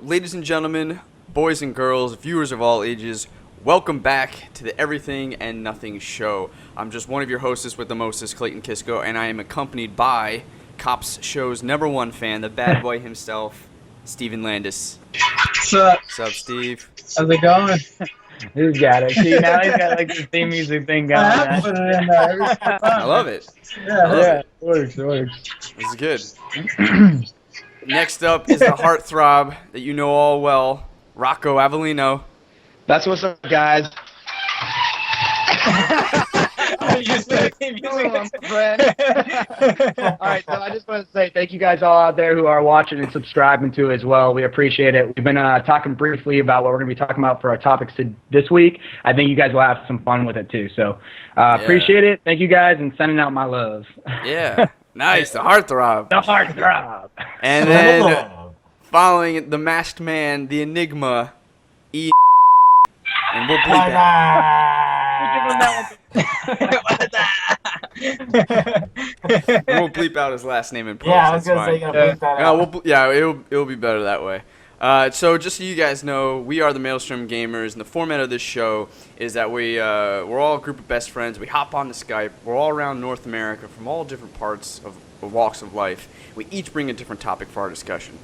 ladies and gentlemen, boys and girls, viewers of all ages, welcome back to the Everything and Nothing Show. I'm just one of your hosts with the mostest, Clayton Kisco, and I am accompanied by Cops Show's #1 fan, the bad boy himself, Steven Landis. What's up? What's up, Steve? How's it going? He's got it. See, now he's got like the theme music thing going. I have to put it in there every single time. I love it. Yeah, it works. This is good. Next up is the heartthrob that you know all well, Rocco Avellino. That's what's up, guys. You said theme music. All right, so I just want to say thank you guys all out there who are watching and subscribing to as well. We appreciate it. We've been talking briefly about what we're going to be talking about for our topics this week. I think you guys will have some fun with it too. So appreciate it. Thank you guys, and sending out my love. Yeah, nice, the heartthrob. The heartthrob. And then following the masked man, the enigma, E. And we'll bleep we'll bleep out his last name in post. Yeah, I was gonna say you gotta bleep that out. It'll be better that way. So just so you guys know, we are the Maelstrom Gamers, and the format of this show is that we're all a group of best friends. We hop on the Skype. We're all around North America from all different parts of walks of life. We each bring a different topic for our discussion.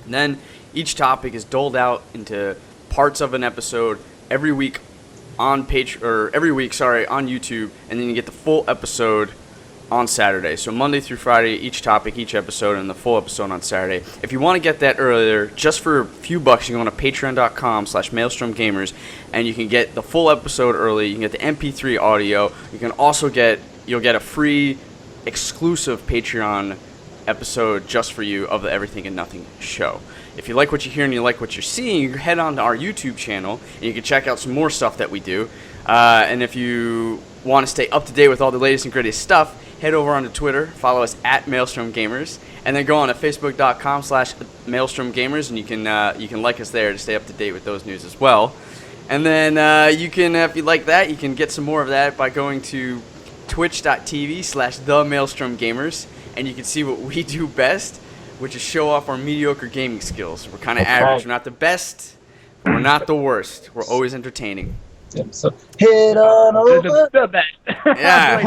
And then each topic is doled out into parts of an episode every week on YouTube, and then you get the full episode on Saturday. So Monday through Friday, each topic, each episode, and the full episode on Saturday. If you want to get that earlier, just for a few bucks, you can go to patreon.com/maelstromgamers, and you can get the full episode early. You can get the MP3 audio. You can also you'll get a free exclusive Patreon episode just for you of the Everything and Nothing Show. If you like what you hear and you like what you're seeing, you can head on to our YouTube channel and you can check out some more stuff that we do. And if you want to stay up to date with all the latest and greatest stuff, head over onto Twitter, follow us at Maelstrom Gamers, and then go on to facebook.com/Maelstrom Gamers, and you can like us there to stay up to date with those news as well. And then you can, if you like that, you can get some more of that by going to twitch.tv/The Maelstrom Gamers, and you can see what we do best, which is show off our mediocre gaming skills. We're kind of average. We're not the best, but we're not the worst. We're always entertaining. So head on over. The best. Yeah.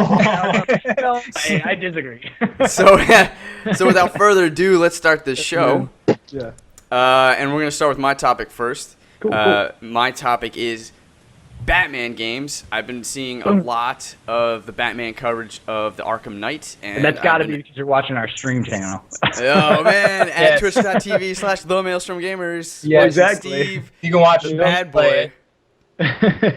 I disagree. So without further ado, let's start this show. Yeah. And we're going to start with my topic first. Cool. My topic is Batman games. I've been seeing a lot of the Batman coverage of the Arkham Knight. And that's got to be because you're watching our stream channel. Oh, man. At Yes. twitch.tv/The Maelstrom Gamers. Yeah, Boys and exactly. Steve, You can watch the it. bad Play boy.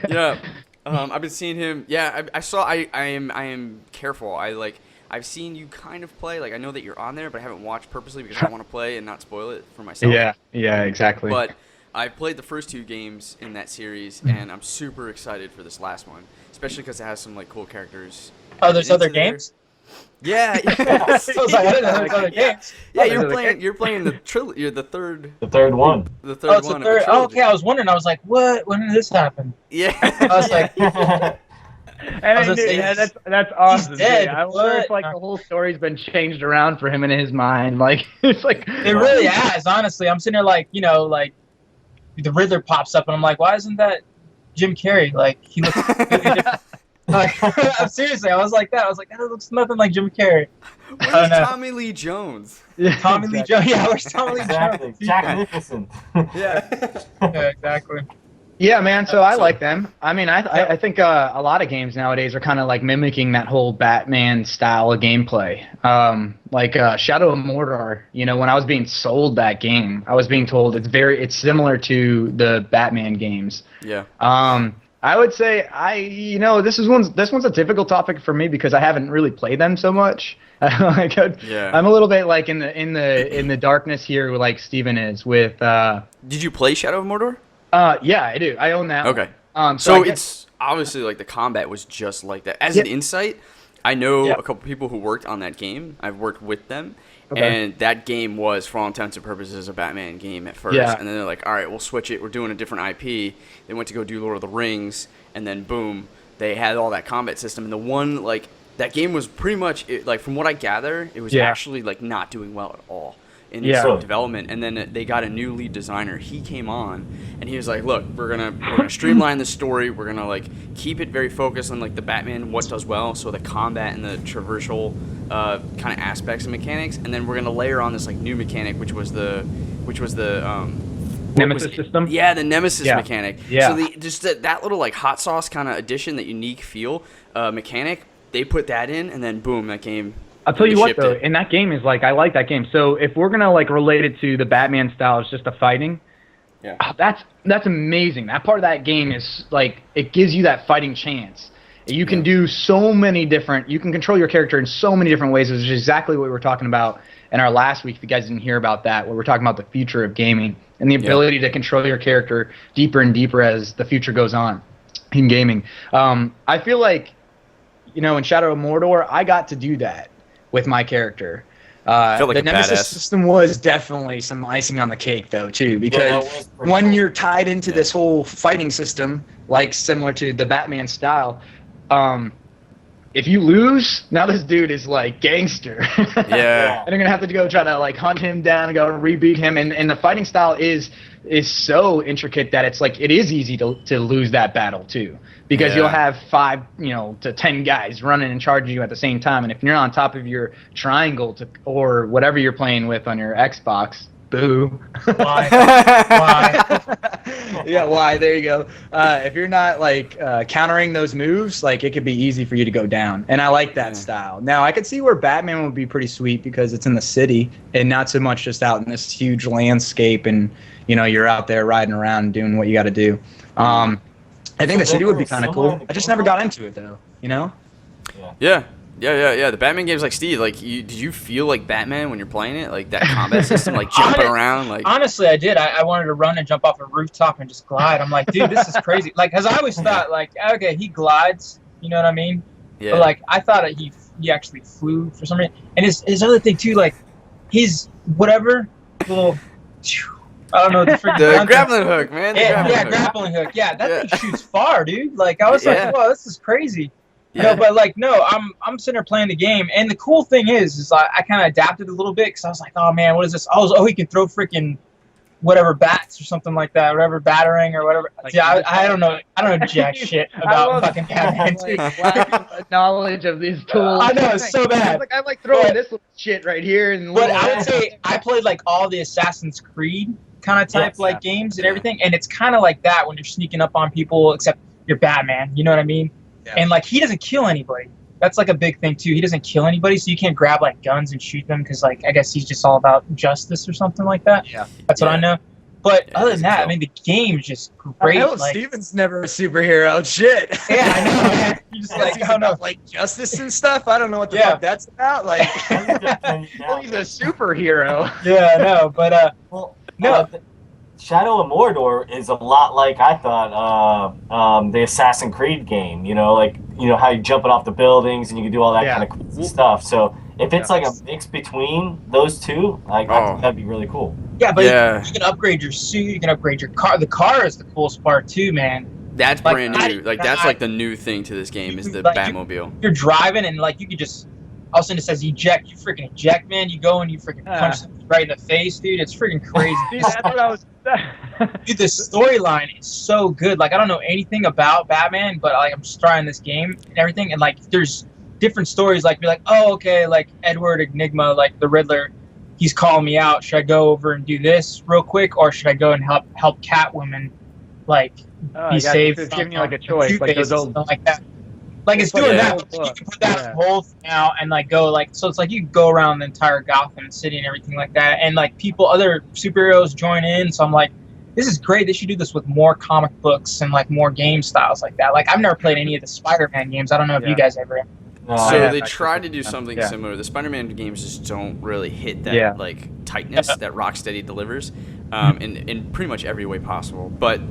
Yeah. I've been seeing him. Yeah, I am careful. I've seen you kind of play. Like, I know that you're on there, but I haven't watched purposely because I want to play and not spoil it for myself. Yeah, exactly. But I played the first 2 games in that series, and I'm super excited for this last one, especially because it has some like cool characters. Oh, there's other into there. games? Yeah. I was like, I didn't know there was other games. Yeah, There's you're playing the trilogy. You're the third. The third one. The third Oh, it's the one. third. Of the Oh, trilogy. okay, I was wondering. I was like, what? When did this happen? Yeah. I was like, And was gonna say, that's awesome. dead. Dude. I wonder if like the whole story's been changed around for him in his mind. Like it's like it really has, honestly. I'm sitting there like, like, the Riddler pops up, and I'm like, why isn't that Jim Carrey? Like, he looks completely different. Like, seriously, I was like that. I was like, that looks nothing like Jim Carrey. Where's Tommy Lee Jones? Tommy Lee Jones. Yeah, where's Tommy Lee Exactly. Jones? Jack Nicholson. Yeah. Yeah, exactly. Yeah, man. So I like them. I mean, I think a lot of games nowadays are kind of like mimicking that whole Batman style of gameplay. Like Shadow of Mordor. You know, when I was being sold that game, I was being told it's similar to the Batman games. Yeah. I would say this one's a difficult topic for me because I haven't really played them so much. I'm a little bit like in the darkness here, like Steven is with. Did you play Shadow of Mordor? Yeah, I do. I own that. Okay. One. So it's obviously like the combat was just like that. As an insight, I know a couple people who worked on that game. I've worked with them. Okay. And that game was, for all intents and purposes, a Batman game at first. Yeah. And then they're like, all right, we'll switch it. We're doing a different IP. They went to go do Lord of the Rings. And then, boom, they had all that combat system. And the one, like, that game was pretty much, like, from what I gather, it was actually, like, not doing well at all. in this development, and then they got a new lead designer. He came on, and he was like, "Look, we're gonna streamline the story. We're gonna like keep it very focused on like the Batman, what does well, so the combat and the traversal kind of aspects and mechanics, and then we're gonna layer on this like new mechanic, which was the Nemesis system. Yeah, the Nemesis mechanic. Yeah. So just that little like hot sauce kind of addition, that unique feel mechanic, they put that in, and then boom, that game. I'll tell you what though, and that game is like, I like that game. So if we're gonna like relate it to the Batman style, it's just the fighting. Yeah. That's amazing. That part of that game is like, it gives you that fighting chance. You can do so many different. You can control your character in so many different ways. Which is exactly what we were talking about in our last week. If you guys didn't hear about that, where we're talking about the future of gaming and the ability to control your character deeper and deeper as the future goes on in gaming. I feel like, you know, in Shadow of Mordor, I got to do that with my character. The Nemesis system was definitely some icing on the cake, though, too, because when you're tied into this whole fighting system, like similar to the Batman style, if you lose, now this dude is like gangster. Yeah. And they're gonna have to go try to like hunt him down and go rebeat him. And the fighting style is so intricate that it's like it is easy to lose that battle too, because you'll have 5 to 10 guys running and charging you at the same time, and if you're on top of your triangle or whatever you're playing with on your Xbox, boo. Why? Yeah, why? There you go. If you're not like countering those moves, like it could be easy for you to go down. And I like that style. Now I could see where Batman would be pretty sweet because it's in the city and not so much just out in this huge landscape and you're out there riding around and doing what you got to do. I think the city would be kind of cool. I just never got into it though. Yeah. The Batman games, like Steve, like did you feel like Batman when you're playing it? Like that combat system, like jumping around, like. Honestly, I did. I wanted to run and jump off a rooftop and just glide. I'm like, dude, this is crazy. Like, cause I always thought, like, okay, he glides. You know what I mean? Yeah. But like, I thought that he actually flew for some reason. And his other thing too, like, his whatever little. I don't know the grappling hook, man. Grappling hook. Yeah, that thing shoots far, dude. Like, I was like, whoa, this is crazy. Yeah. But like, no, I'm sitting there playing the game, and the cool thing is I kind of adapted a little bit because I was like, oh man, what is this? He can throw freaking whatever bats or something like that, whatever battering or whatever. Like, I don't know jack shit about fucking Batman. Knowledge of these tools. I know, it's so bad. I like throwing this little shit right here. But I would say I played like all the Assassin's Creed kind of type games and everything, and it's kind of like that when you're sneaking up on people, except you're Batman. You know what I mean? Yeah. And like he doesn't kill anybody. That's like a big thing too. He doesn't kill anybody, so you can't grab like guns and shoot them because like I guess he's just all about justice or something like that. Yeah, that's what I know. But other than that, I mean, the game's just great. Steven's never a superhero. Shit. Yeah, I know. Man. You just like, I don't know, like justice and stuff. I don't know what the fuck that's about. Like, he's a superhero. Yeah, I know. But Shadow of Mordor is a lot like I thought the Assassin's Creed game. How you jumping off the buildings and you can do all that kind of crazy stuff. So if it's like a mix between those two, I think that'd be really cool. Yeah, but you can upgrade your suit. You can upgrade your car. The car is the coolest part too, man. That's like, brand new. That's like the new thing to this game is the Batmobile. You're driving and like you could just. All of a sudden it says eject. You freaking eject, man. You go and you freaking punch something right in the face, dude. It's freaking crazy. Dude, that's what I was. Dude, the storyline is so good. Like I don't know anything about Batman, but like I'm just trying this game and everything, and like there's different stories. Like be like, oh okay, like Edward Enigma, like the Riddler, he's calling me out. Should I go over and do this real quick, or should I go and help Catwoman, like be saved? It's giving you like a choice, like those old like that. Like it's doing that. Like, you can put that whole thing out and like go like so. It's like you go around the entire Gotham City and everything like that, and like other superheroes join in. So I'm like, this is great. They should do this with more comic books and like more game styles like that. Like I've never played any of the Spider-Man games. I don't know if you guys ever. So they tried to do something similar. The Spider-Man games just don't really hit that like tightness that Rocksteady delivers, in pretty much every way possible. But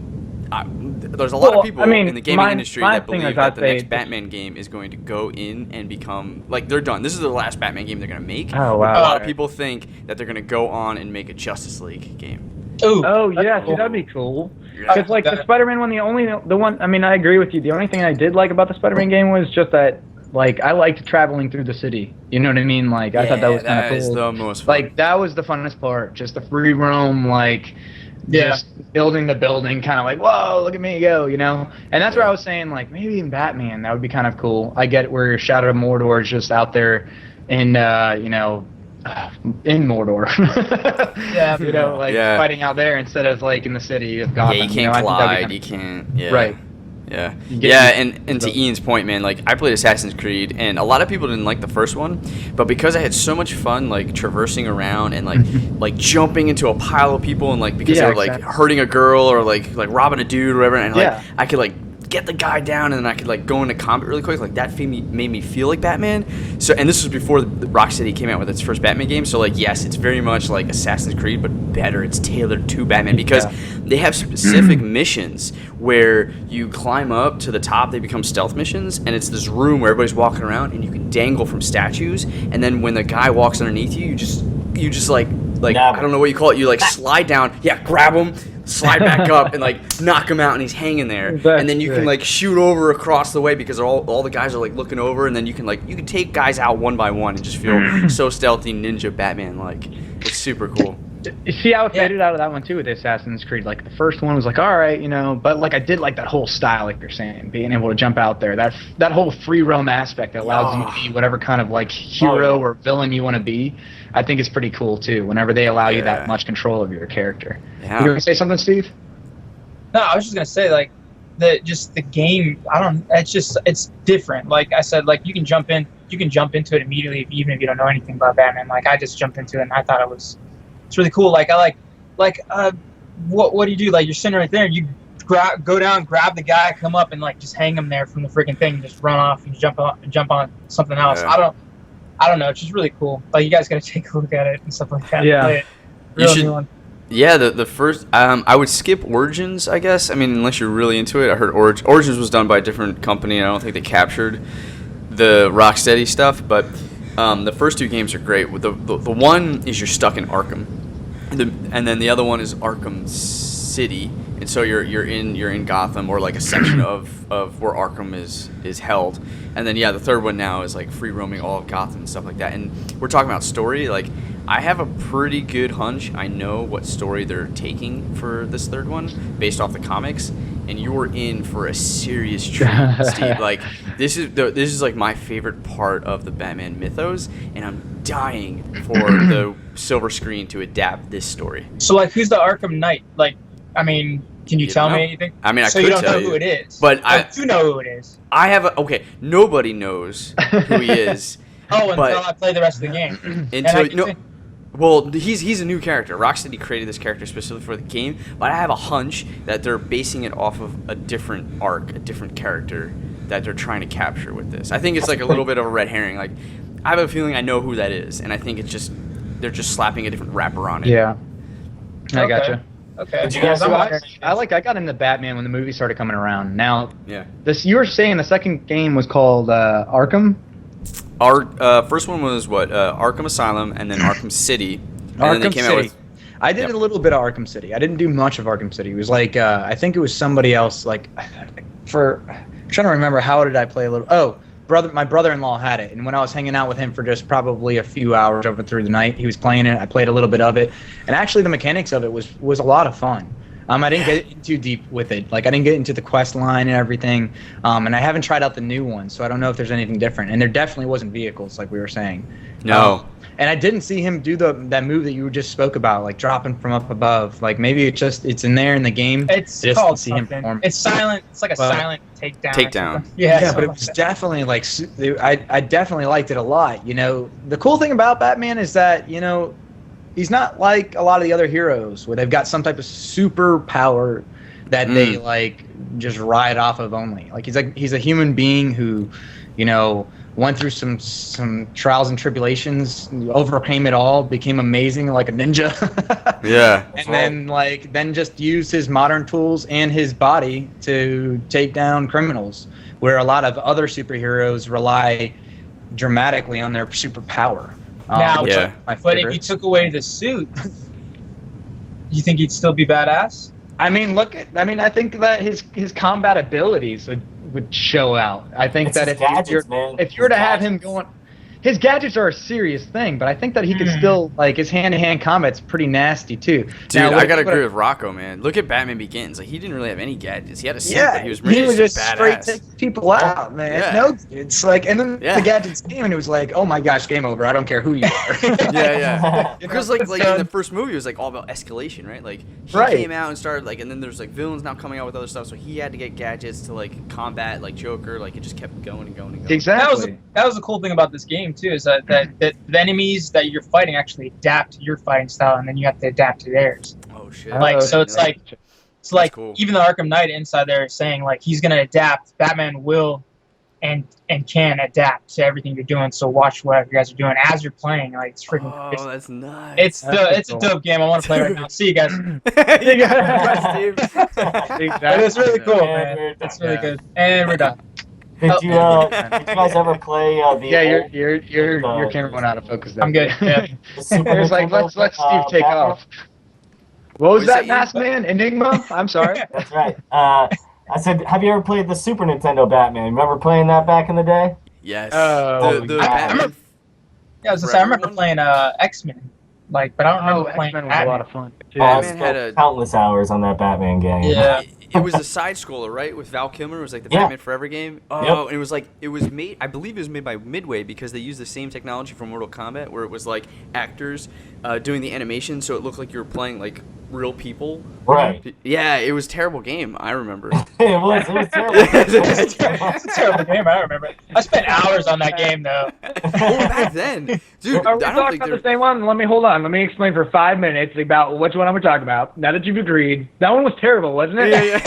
there's a lot of people in the gaming industry that believe that the next Batman game is going to go in and become like they're done. This is the last Batman game they're going to make. Oh wow! A lot of people think that they're going to go on and make a Justice League game. Oh yeah, dude, that'd be cool. Because like the Spider-Man one, the one. I mean, I agree with you. The only thing I did like about the Spider-Man game was just that Like I liked traveling through the city. You know what I mean? Like I thought that was kind of cool. That is the most fun. Like that was the funnest part. Just the free roam, like just building the building, kind of like, whoa, look at me go, you know? And that's where I was saying, like, maybe in Batman, that would be kind of cool. I get where Shadow of Mordor is just out there in, you know, in Mordor. You know, like fighting out there instead of like in the city of Gotham. Yeah, you can't glide, you can't, Right. Yeah, and to Ian's point, man, like I played Assassin's Creed, and a lot of people didn't like the first one, but because I had so much fun, like traversing around and like jumping into a pile of people, and like because they were like hurting a girl or like robbing a dude or whatever, and like I could like get the guy down and then I could like go into combat really quick, like that made me feel like Batman. So, and this was before the Rocksteady came out with its first Batman game, so like yes, it's very much like Assassin's Creed but better. It's tailored to Batman because they have specific missions where you climb up to the top, they become stealth missions, and it's this room where everybody's walking around and you can dangle from statues, and then when the guy walks underneath you, you just like I don't know what you call it, you like slide down, grab him, slide back up and like knock him out, and he's hanging there. And then you can like shoot over across the way because all the guys are like looking over, and then you can take guys out one by one and just feel so stealthy ninja Batman like. It's super cool. You see how it faded out of that one too with Assassin's Creed. Like the first one was like, all right, you know, but like I did like that whole style, like you're saying, being able to jump out there. That whole free roam aspect that allows you to be whatever kind of like hero or villain you want to be. I think is pretty cool too. Whenever they allow you that much control of your character. Yeah. You gonna say something, Steve? No, I was just gonna say like the game. It's different. Like I said, like you can jump into it immediately even if you don't know anything about Batman. Like I just jumped into it and I thought it's really cool. Like I what do you do? Like you're sitting right there, you go down, grab the guy, come up and like just hang him there from the freaking thing, and just run off and jump on something else. Yeah. I don't know. It's just really cool. Like you guys gotta take a look at it and stuff like that. Yeah. Play it. You should. Yeah, the first I would skip Origins, I guess. I mean, unless you're really into it. I heard Origins was done by a different company, and I don't think they captured the Rocksteady stuff. But the first two games are great. The one is you're stuck in Arkham, and then the other one is Arkham City, and so you're in Gotham, or like a section of where Arkham is held. And then the third one now is like free roaming all of Gotham and stuff like that. And we're talking about story, like I have a pretty good hunch. I know what story they're taking for this third one based off the comics, and you're in for a serious treat, Steve. Like this is like my favorite part of the Batman mythos, and I'm dying for the silver screen to adapt this story. So like, who's the Arkham Knight? Like, I mean, can you tell me anything? I mean, so you don't know who it is, but I do know who it is. I have nobody knows who he is. Until I play the rest of the game. Well, he's a new character. Rocksteady created this character specifically for the game, but I have a hunch that they're basing it off of a different arc, a different character that they're trying to capture with this. I think it's like a little bit of a red herring. Like, I have a feeling I know who that is, and I think they're just slapping a different wrapper on it. Yeah, I gotcha. Okay. Did you guys I got into Batman when the movie started coming around. Now, you were saying the second game was called Arkham. Our first one was Arkham Asylum, and then Arkham City. And then they came out with. I did a little bit of Arkham City. I didn't do much of Arkham City. It was like I think it was somebody else. Like, I'm trying to remember how did I play a little. Oh, my brother-in-law had it, and when I was hanging out with him for just probably a few hours over through the night, he was playing it. I played a little bit of it, and actually the mechanics of it was a lot of fun. I didn't get too deep with it. Like I didn't get into the quest line and everything, and I haven't tried out the new one, so I don't know if there's anything different. And there definitely wasn't vehicles, like we were saying. No. And I didn't see him do that move that you just spoke about, like dropping from up above. Like maybe it's in there in the game. It's just called see something. him perform. It's silent. It's like a silent takedown. Takedown. Yeah, but it was definitely like I definitely liked it a lot. You know, the cool thing about Batman is that he's not like a lot of the other heroes where they've got some type of superpower that they like just ride off of only. Like he's a human being who, went through some trials and tribulations, overcame it all, became amazing like a ninja. Yeah. And then just used his modern tools and his body to take down criminals, where a lot of other superheroes rely dramatically on their superpower. But if you took away the suit, you think he'd still be badass? I mean, I think that his combat abilities would show out. I think that if you were to have him going, his gadgets are a serious thing, but I think that he could still, like, his hand-to-hand combat's pretty nasty too. Dude, I gotta agree with Rocco, man. Look at Batman Begins. Like, he didn't really have any gadgets. He had a suit, but he was really just badass. straight take people out, man. Yeah. No, it's like, and then the gadgets came, and it was like, oh my gosh, game over. I don't care who you are. Yeah. Because like in the first movie, it was like all about escalation, right? Like he came out and started like, and then there's like villains now coming out with other stuff, so he had to get gadgets to like combat like Joker. Like it just kept going and going and going. Exactly. That was the cool thing about this game too, is that the enemies that you're fighting actually adapt to your fighting style, and then you have to adapt to theirs. Oh shit! Like so, it's like cool. even the Arkham Knight inside there is saying like he's gonna adapt. Batman will and can adapt to everything you're doing. So watch what you guys are doing as you're playing. Like it's freaking. Oh, that's nice. It's a dope game. I want to play right now. See you guys. Exactly. But it's really cool, man. It's really good. And we're done. Did you guys ever play the? Yeah, your camera went out of focus there. I'm good. Yeah. It was like let's Steve take off. What was that, Masked Man? Enigma? I'm sorry. That's right. I said, have you ever played the Super Nintendo Batman? Remember playing that back in the day? Yes. Oh, the I Batman. remember. Yeah, I was gonna say, I remember playing X-Men, like, but I don't remember playing X-Men was a lot of fun. I Batman had a countless hours on that Batman game. Yeah. It was a side scroller, right? With Val Kilmer, it was like the Batman Forever game. Oh, and it was made. I believe it was made by Midway because they used the same technology from Mortal Kombat, where it was like actors doing the animation, so it looked like you were playing like real people. Right. Yeah, it was a terrible game. I remember. It was terrible. It's a terrible game. I remember it. I spent hours on that game though. Well, back then, dude. Are we I don't talking think about the same one? Let me explain for 5 minutes about which one I'm talking about. Now that you've agreed, that one was terrible, wasn't it? Yeah.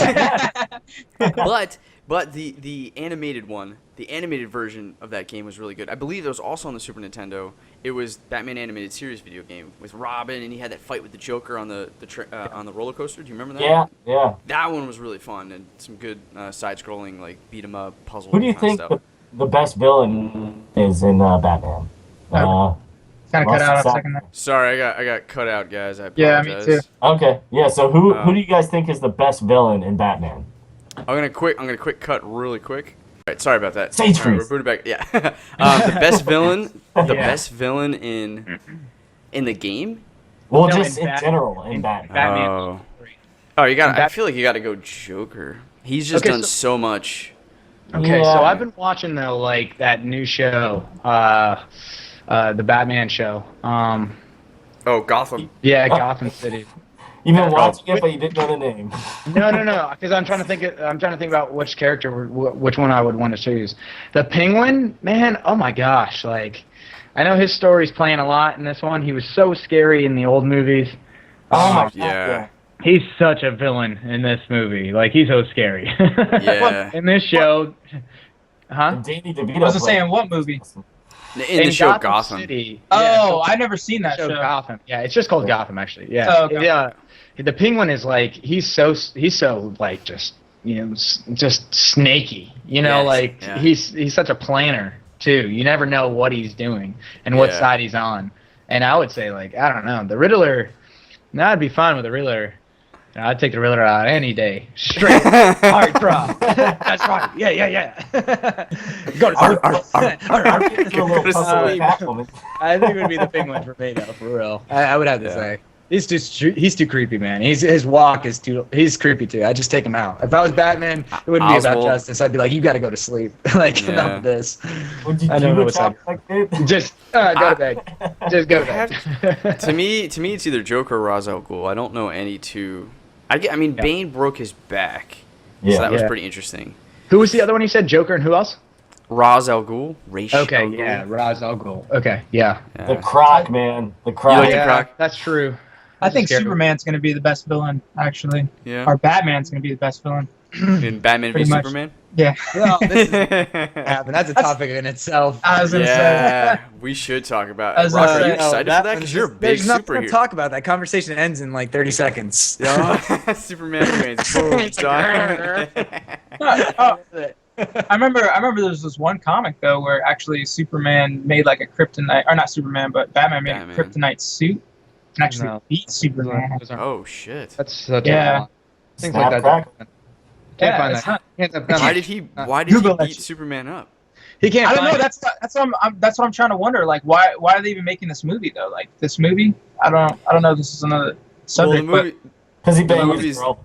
But the animated one, the animated version of that game was really good. I believe it was also on the Super Nintendo. It was Batman animated series video game with Robin, and he had that fight with the Joker on the roller coaster. Do you remember that? Yeah. That one was really fun and some good side-scrolling like beat 'em up puzzle. Who do you think the best villain is in Batman? Kind of cut out a second there. Sorry, I got cut out, guys. I Yeah, apologize. me too. Okay. Yeah. So who do you guys think is the best villain in Batman? I'm gonna quick cut really quick. All right, sorry about that. Sage All right, freeze. we're booted back. Yeah. The best villain. Best villain in the game. Well, No, just in in general in Batman. Batman. Oh, you got. I feel like you got to go Joker. He's just done so much. Okay, Yeah. so I've been watching though, like that new show, the Batman show. Oh, Gotham. Yeah, Gotham City. You've been watching it, but you didn't know the name. No, because I'm trying to think. I'm trying to think about which character, which one I would want to choose. The Penguin, man. Oh my gosh, like I know his story's playing a lot in this one. He was so scary in the old movies. Oh my God. Yeah. He's such a villain in this movie. Like he's so scary. Yeah. In this show, huh? Danny DeVito. I was saying what movie? In the show Gotham. City. Oh, I've never seen that show. Gotham. Yeah, it's just called Gotham actually. Yeah. Oh, okay. Yeah. The Penguin is like he's so like just just snaky. Yes, like yeah. he's such a planner too. You never know what he's doing and what side he's on. And I would say like I don't know the Riddler. Now I'd be fine with the Riddler. I'd take the Riddler out any day. Straight. Hard draw. That's right. Yeah. Go to sleep. Go to sleep. I think it would be the Penguin for me, though, for real. I would have to say. He's too creepy, man. His walk is he's creepy, too. I'd just take him out. If I was Batman, it wouldn't be about justice. I'd be like, you got to go to sleep. Enough of this. I don't know what's happening. Just go to bed. Just go to bed. To me, it's either Joker or Ra's al Ghul. I don't know any two. I mean, Bane broke his back. Yeah. So that was pretty interesting. Who was the other one you said? Joker and who else? Ra's al Ghul. Okay, al Ghul. yeah, Ra's al Ghul. Okay, yeah. The Croc, man. The Croc. You like the Croc? That's true. I think Superman's gonna be the best villain, actually. Yeah. Or Batman's gonna be the best villain. In Batman v Pretty much. Superman. Yeah. Well, this is that's a topic in itself. I was gonna say. Yeah, we should talk about I it. was Rock, gonna are you say, excited for that? Because you're a big There's nothing superhero. to talk about. That conversation ends in like 30 seconds. Superman wins. Boom. Done. I remember there was this one comic though where actually Superman made like a kryptonite, or not Superman, but Batman made a kryptonite suit and actually beat Superman. Oh shit. That's such Yeah. Things Snap, like crack. that. Can't find it's that. not- Why did he Google that beat shit. Superman up? He can't. I don't know. find That's that's what I'm trying to wonder. Like, why are they even making this movie though? Like this movie, I don't know. If this is another subject, Well, the movie, Because he the banged movie's his girl.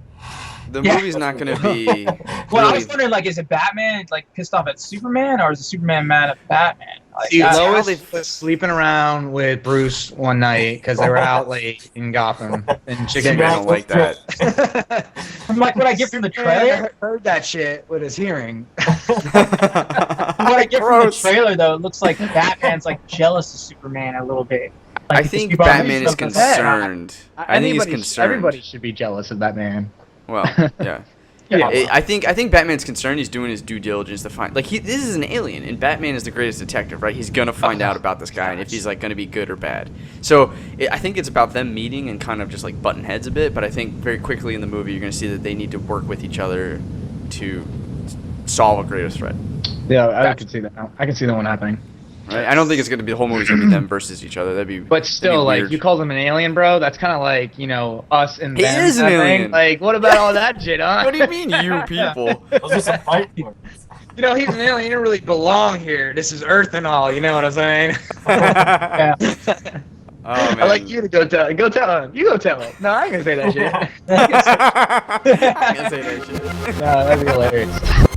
the Yeah. movie's not gonna be. well, I really- was wondering, like, is it Batman like pissed off at Superman, or is it Superman mad at Batman? Like, See, That's how Lois they- was sleeping around with Bruce one night because they were out late in Gotham, and she Superman don't like that. I'm like, what I get from the trailer. heard that shit with his hearing. What I get from the Gross. trailer, though, it looks like Batman's like jealous of Superman a little bit. Like, I because think people are Batman is so upset. concerned. I think he's concerned. Everybody should be jealous of Batman. Well, yeah. Yeah. I think Batman's concerned. He's doing his due diligence to find. Like this is an alien, and Batman is the greatest detective, right? He's gonna find out about this guy and if he's like gonna be good or bad. So I think it's about them meeting and kind of just like butting heads a bit. But I think very quickly in the movie you're gonna see that they need to work with each other to solve a greater threat. Yeah, I can see that. I can see that one happening. Right? I don't think it's gonna be the whole movie's gonna be them versus each other. That'd be. But still, like, weird. you call them an alien, bro? That's kind of like, us and He them. is an I think. alien. Like, what about all that shit, huh? What do you mean, you people? Those are some fight words. He's an alien. He don't really belong here. This is Earth and all. You know what I'm saying? Yeah. Oh man. I like you to go tell him. You go tell him. No, I ain't gonna say that shit. I can't say that shit. No, that'd be hilarious.